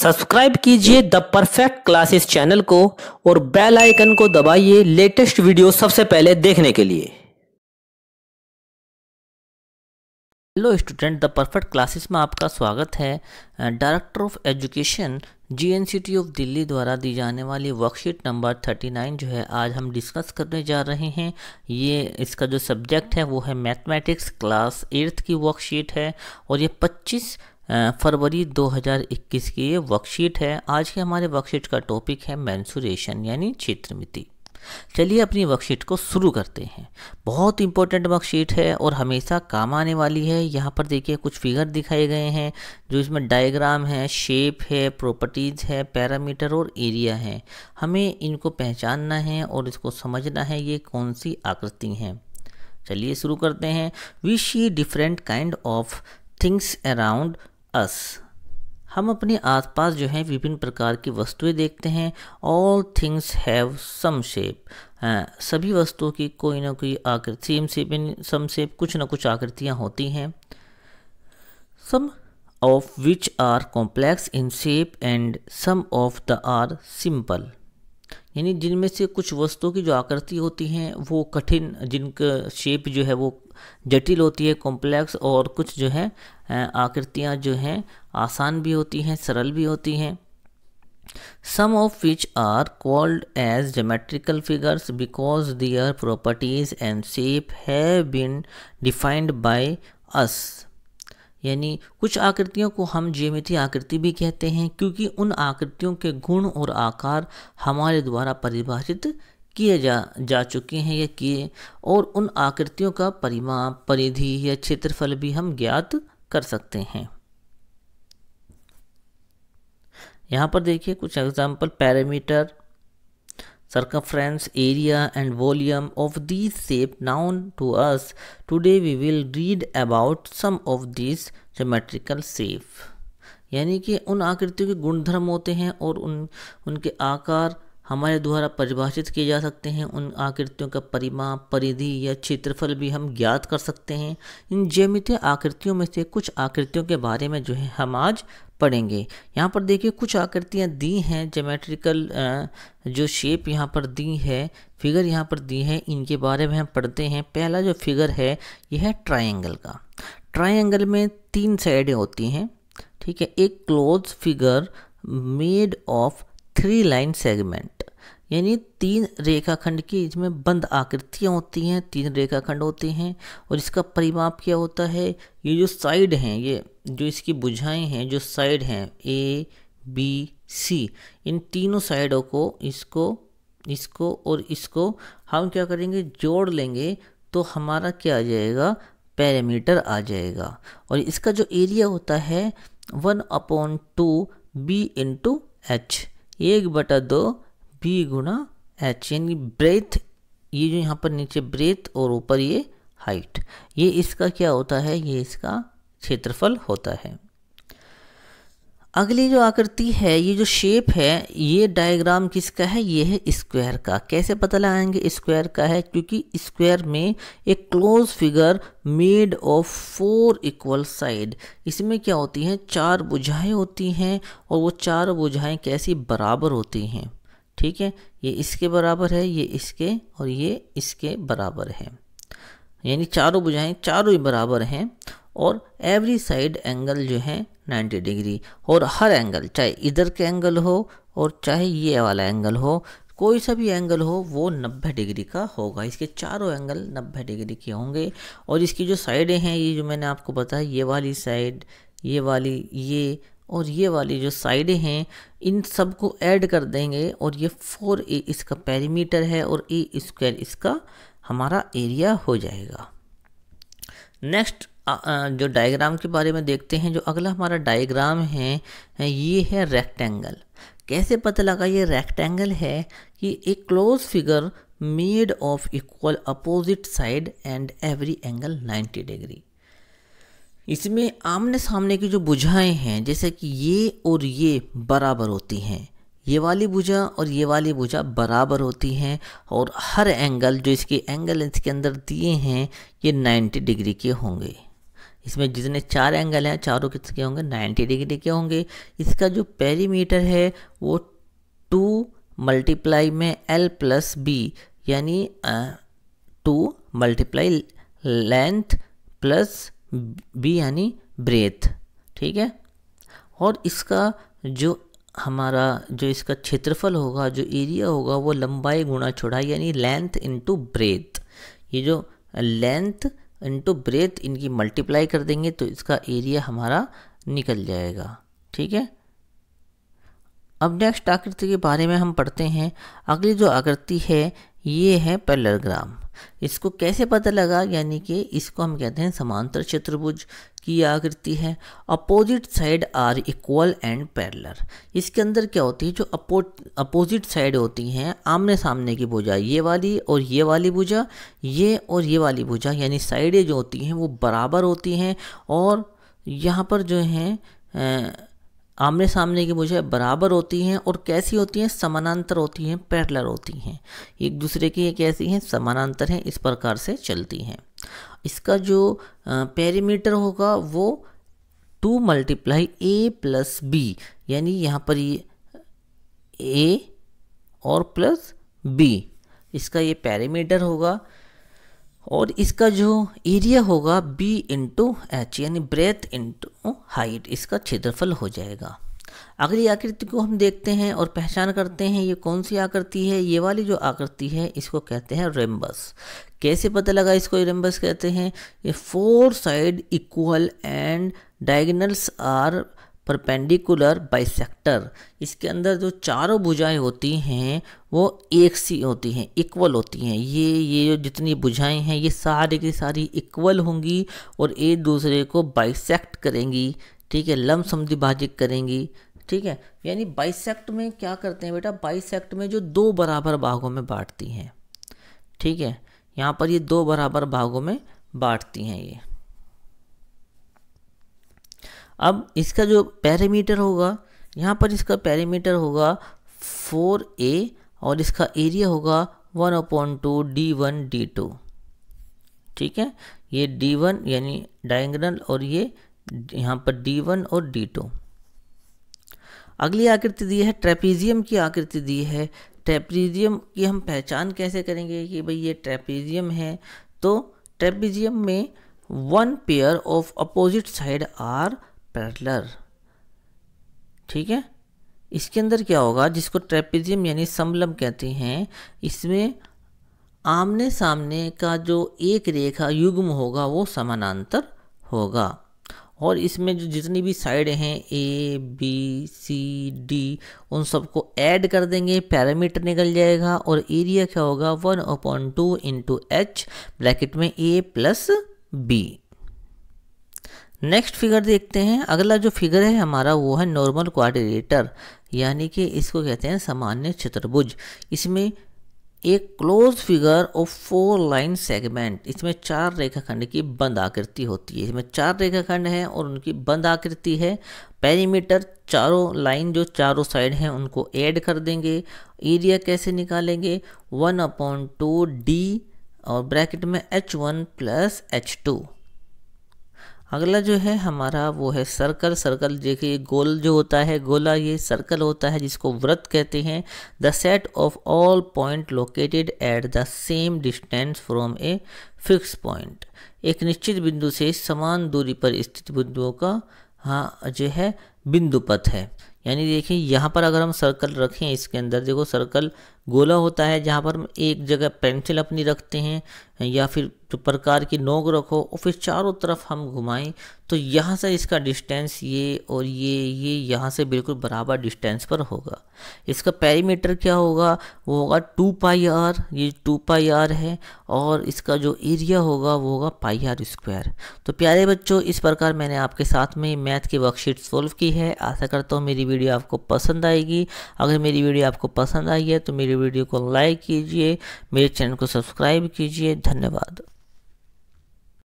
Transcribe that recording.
Subscribe कीजिए the perfect classes channel को और बेल आइकन को दबाइए लेटेस्ट वीडियो सबसे पहले देखने के लिए। Hello student, the perfect classes में आपका स्वागत है। Director of education GNCT of Delhi द्वारा दी जाने वाली वर्कशीट नंबर 39 जो है आज हम डिस्कस करने जा रहे हैं। ये इसका जो सब्जेक्ट है वो है मैथमेटिक्स क्लास 8th की वर्कशीट है और ये 25 फरवरी 2021 की ये वर्कशीट है। आज के हमारे वर्कशीट का टॉपिक है मेंसुरेशन यानी क्षेत्रमिति। चलिए अपनी वर्कशीट को शुरू करते हैं। बहुत इंपॉर्टेंट वर्कशीट है और हमेशा काम आने वाली है। यहाँ पर देखिए कुछ फिगर दिखाए गए हैं जो इसमें डायग्राम है, शेप है, प्रॉपर्टीज़ है, पैरामीटर और एरिया है। हमें इनको पहचानना है और इसको समझना है ये कौन सी आकृति हैं। चलिए शुरू करते हैं। We see different kind of things around us. हम अपने आसपास जो है विभिन्न प्रकार की वस्तुएं देखते हैं। All things have some shape. सभी वस्तुओं की कोई ना कोई आकृति, सम शेप, कुछ ना कुछ आकृतियां होती हैं। Some of which are complex in shape and some of the are simple. यानी जिनमें से कुछ वस्तुओं की जो आकृति होती हैं वो कठिन, जिनका शेप जो है वो जटिल होती है, कॉम्प्लेक्स, और कुछ जो है आकृतियाँ जो हैं आसान भी होती हैं, सरल भी होती हैं। Some of which are called as geometrical figures because their properties and shape have been defined by us। यानी कुछ आकृतियों को हम ज्यामितीय आकृति भी कहते हैं क्योंकि उन आकृतियों के गुण और आकार हमारे द्वारा परिभाषित किए जा चुके हैं या किए, और उन आकृतियों का परिमाप, परिधि या क्षेत्रफल भी हम ज्ञात कर सकते हैं। यहाँ पर देखिए कुछ example. Parameter, circumference, area and volume of these shape known to us. Today we will read about some of these geometrical shape। यानी कि उन आकृतियों के गुणधर्म होते हैं और उनके आकार हमारे द्वारा परिभाषित किए जा सकते हैं। उन आकृतियों का परिमाप, परिधि या क्षेत्रफल भी हम ज्ञात कर सकते हैं। इन ज्यामितीय आकृतियों में से कुछ आकृतियों के बारे में जो है हम आज पढ़ेंगे। यहाँ पर देखिए कुछ आकृतियाँ दी हैं, ज्योमेट्रिकल जो शेप यहाँ पर दी है, फिगर यहाँ पर दी है, इनके बारे में हम पढ़ते हैं। पहला जो फिगर है यह है ट्रायंगल का। ट्रायंगल में 3 साइडें होती हैं, ठीक है। एक close figure made of 3 line segment, यानी 3 रेखाखंड की इसमें बंद आकृतियाँ होती हैं, 3 रेखाखंड होते हैं। और इसका परिमाप क्या होता है, ये जो साइड हैं, ये जो इसकी भुजाएं हैं, जो साइड हैं A, B, C, इन तीनों साइडों को, इसको और इसको हम क्या करेंगे, जोड़ लेंगे तो हमारा क्या आ जाएगा, पैरामीटर आ जाएगा। और इसका जो एरिया होता है 1/2 B × H, 1/2 B × H, यानी ब्रेथ, ये जो यहाँ पर नीचे ब्रेथ और ऊपर ये हाइट, ये इसका क्या होता है, ये इसका क्षेत्रफल होता है। अगली जो आकृति है, ये जो शेप है, ये डायग्राम किसका है, ये है स्क्वायर का। कैसे पता लगाएंगे स्क्वायर का है, क्योंकि स्क्वायर में एक close figure made of 4 equal side, इसमें क्या होती हैं, 4 भुजाएं होती हैं और वो 4 भुजाएं कैसी, बराबर होती हैं, ठीक है। ये इसके बराबर है, ये इसके, और ये इसके बराबर है, यानी चारों भुजाएं चारों ही बराबर हैं। और एवरी साइड एंगल जो है 90 डिग्री, और हर एंगल, चाहे इधर के एंगल हो और चाहे ये वाला एंगल हो, कोई सा भी एंगल हो वो 90 डिग्री का होगा। इसके चारों एंगल 90 डिग्री के होंगे। और इसकी जो साइडें हैं, ये जो मैंने आपको बताया, ये वाली साइड, ये वाली, ये और ये वाली जो साइडें हैं, इन सब को ऐड कर देंगे और ये 4A इसका पेरीमीटर है और A² इसका हमारा एरिया हो जाएगा। नेक्स्ट जो डायग्राम के बारे में देखते हैं। जो अगला हमारा डायग्राम है ये है रेक्टेंगल। कैसे पता लगा ये रेक्टेंगल है, कि एक close figure made of equal opposite side and every angle 90 degree. इसमें आमने सामने की जो भुजाएं हैं, जैसे कि ये और ये बराबर होती हैं, ये वाली भुजा और ये वाली भुजा बराबर होती हैं, और हर एंगल जो इसके एंगल इसके अंदर दिए हैं ये 90 डिग्री के होंगे। इसमें जितने 4 एंगल हैं चारों कितने होंगे 90 डिग्री के होंगे। इसका जो पेरीमीटर है वो 2 मल्टीप्लाई में L प्लस बी, यानी 2 मल्टीप्लाई लेंथ प्लस बी यानी ब्रेथ, ठीक है। और इसका जो हमारा जो इसका क्षेत्रफल होगा, जो एरिया होगा, वो लंबाई गुणा चौड़ाई यानी लेंथ इनटू ब्रेथ। ये जो लेंथ इनटू ब्रेथ इनकी मल्टीप्लाई कर देंगे तो इसका एरिया हमारा निकल जाएगा, ठीक है। अब नेक्स्ट आकृति के बारे में हम पढ़ते हैं। अगली जो आकृति है ये है पैरेललोग्राम। इसको कैसे पता लगा, यानी कि इसको हम कहते हैं समांतर चतुर्भुज की आकृति है। Opposite side are equal and parallel. इसके अंदर क्या होती है, जो अपोजिट साइड होती हैं आमने सामने की भुजा, ये वाली और ये वाली भुजा, ये और ये वाली भुजा, यानी साइडें जो होती हैं वो बराबर होती हैं। और यहाँ पर जो है आमने सामने की भुजाएं बराबर होती हैं और कैसी होती हैं, समानांतर होती हैं, पैरेलल होती हैं, एक दूसरे की कैसी हैं, समानांतर हैं, इस प्रकार से चलती हैं। इसका जो पेरीमीटर होगा वो 2 मल्टीप्लाई A प्लस बी, यानी यहाँ पर ये A और प्लस B, इसका ये पेरीमीटर होगा। और इसका जो एरिया होगा B इंटू एच, यानी ब्रेथ इंटू हाइट, इसका क्षेत्रफल हो जाएगा। अगली आकृति को हम देखते हैं और पहचान करते हैं ये कौन सी आकृति है। ये वाली जो आकृति है इसको कहते हैं रेम्बस। कैसे पता लगा इसको रेम्बस कहते हैं, ये 4 side equal and diagonals are perpendicular bisector. इसके अंदर जो चारों भुजाएं होती हैं वो एक सी होती हैं, इक्वल होती हैं। ये जो जितनी भुजाएं हैं ये सारी की सारी इक्वल होंगी और एक दूसरे को बाइसेक्ट करेंगी, ठीक है, लंबसमद्विभाजित करेंगी, ठीक है। यानी बाइसेक्ट में क्या करते हैं बेटा, बाइसेक्ट में जो 2 बराबर भागों में बांटती हैं, ठीक है, यहाँ पर ये 2 बराबर भागों में बांटती हैं ये। अब इसका जो पेरीमीटर होगा, यहाँ पर इसका पेरीमीटर होगा 4A और इसका एरिया होगा 1/2 D1 D2, ठीक है। ये D1 यानी डायगोनल और ये यहाँ पर D1 और D2। अगली आकृति दी है ट्रेपीजियम की आकृति दी है। ट्रेपीजियम की हम पहचान कैसे करेंगे कि भाई ये ट्रेपीजियम है, तो ट्रेपीजियम में 1 pair of opposite side are parallel, ठीक है। इसके अंदर क्या होगा, जिसको ट्रेपीजियम यानी समलंब कहते हैं, इसमें आमने सामने का जो एक रेखा युग्म होगा वो समानांतर होगा। और इसमें जो जितनी भी साइड हैं A B C D उन सबको ऐड कर देंगे, पैरामीटर निकल जाएगा और एरिया क्या होगा 1/2 इंटू H ब्रैकेट में A plus B। Next figure देखते हैं। अगला जो फिगर है हमारा वो है नॉर्मल क्वाड्रिलेटर, यानी कि इसको कहते हैं सामान्य चतुर्भुज। इसमें एक close figure of 4 line segment, इसमें 4 रेखाखंड की बंद आकृति होती है। इसमें 4 रेखाखंड हैं और उनकी बंद आकृति है। पेरीमीटर चारों लाइन जो चारों साइड हैं उनको ऐड कर देंगे। एरिया कैसे निकालेंगे 1/2 D और ब्रैकेट में H1 प्लस H2। अगला जो है हमारा वो है सर्कल। सर्कल देखिए गोल जो होता है, गोला ये सर्कल होता है जिसको वृत्त कहते हैं। The set of all point located at the same distance from a fix point, एक निश्चित बिंदु से समान दूरी पर स्थित बिंदुओं का जो है बिंदु पथ है। यानी देखिए यहाँ पर अगर हम सर्कल रखें, इसके अंदर देखो सर्कल गोला होता है जहाँ पर हम एक जगह पेंसिल अपनी रखते हैं या फिर जो प्रकार की नोक रखो और फिर चारों तरफ हम घुमाएं तो यहाँ से इसका डिस्टेंस ये और ये यहाँ से बिल्कुल बराबर डिस्टेंस पर होगा। इसका पेरीमीटर क्या होगा, वो होगा 2πr, ये 2πr है और इसका जो एरिया होगा वो होगा πr²। तो प्यारे बच्चों, इस प्रकार मैंने आपके साथ में मैथ की वर्कशीट सोल्व की है। आशा करता हूँ मेरी वीडियो आपको पसंद आएगी। अगर मेरी वीडियो आपको पसंद आई है तो मेरी वीडियो को लाइक कीजिए, मेरे चैनल को सब्सक्राइब कीजिए। धन्यवाद।